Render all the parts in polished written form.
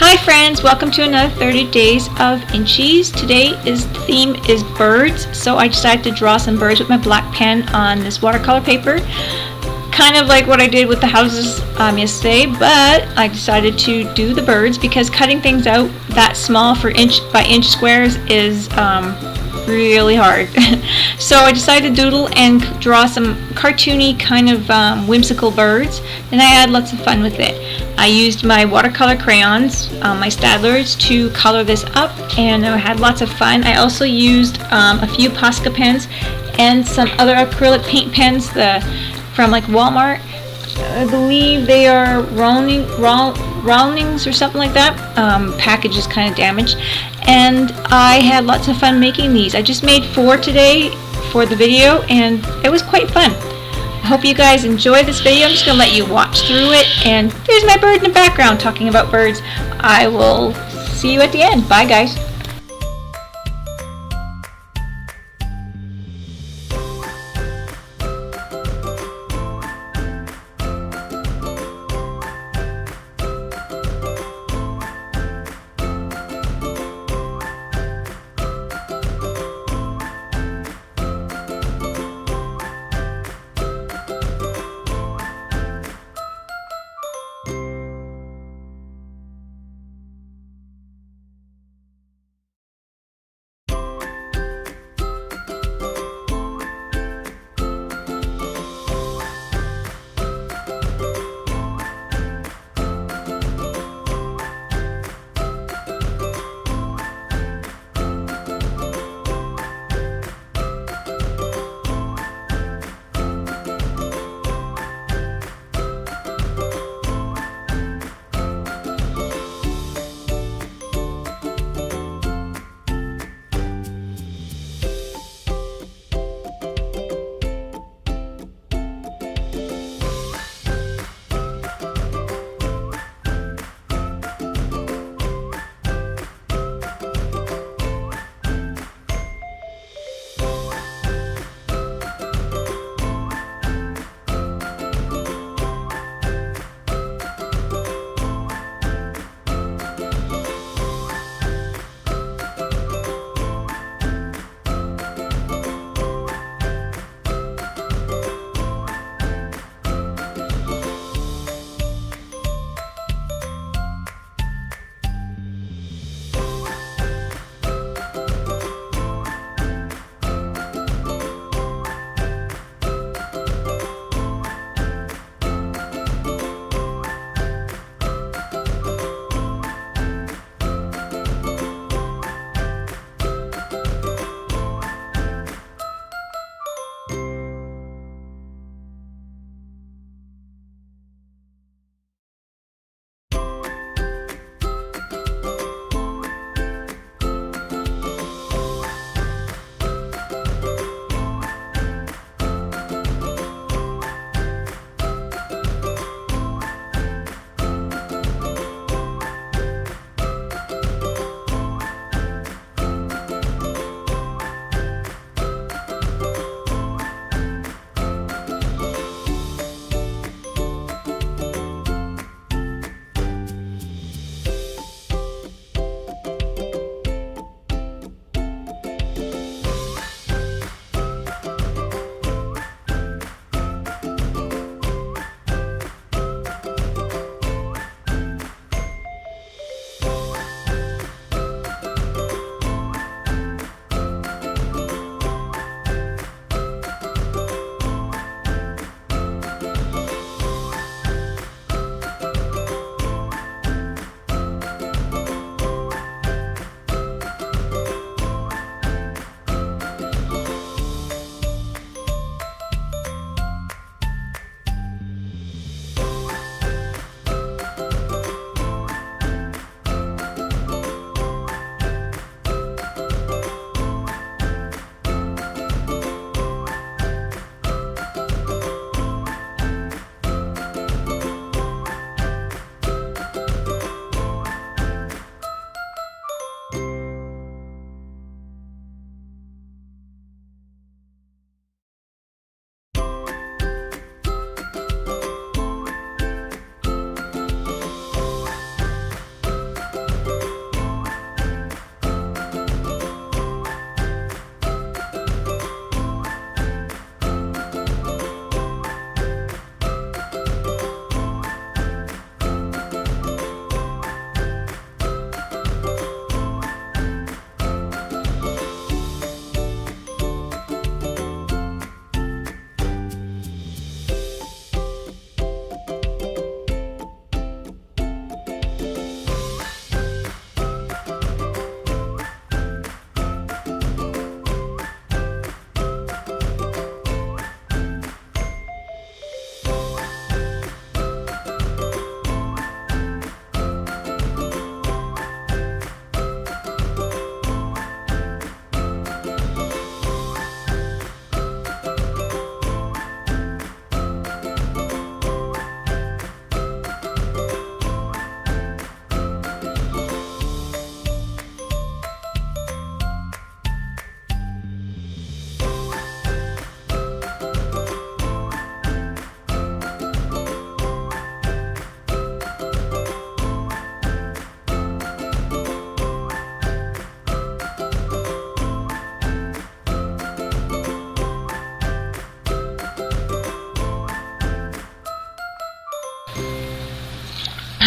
Hi friends, welcome to another 30 days of Inchies. The theme is birds, so I decided to draw some birds with my black pen on this watercolor paper. Kind of like what I did with the houses yesterday, but I decided to do the birds because cutting things out that small for inch by inch squares is really hard. So I decided to doodle and draw some cartoony kind of whimsical birds, and I had lots of fun with it. I used my watercolor crayons, my Staedtlers, to color this up, and I had lots of fun. I also used a few Posca pens and some other acrylic paint pens from like Walmart. I believe they are Rownings or something like that. Package is kind of damaged, and I had lots of fun making these. I just made 4 today for the video, and it was quite fun. I hope you guys enjoy this video. I'm just going to let you watch through it, and there's my bird in the background talking about birds. I will see you at the end. Bye guys.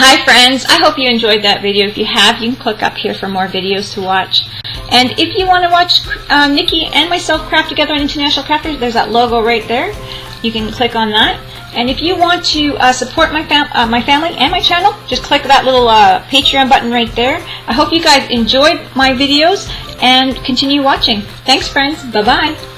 Hi friends, I hope you enjoyed that video. If you have, you can click up here for more videos to watch. And if you want to watch Nikki and myself craft together on International Crafters, there's that logo right there. You can click on that. And if you want to support my family and my channel, just click that little Patreon button right there. I hope you guys enjoyed my videos and continue watching. Thanks friends, bye-bye.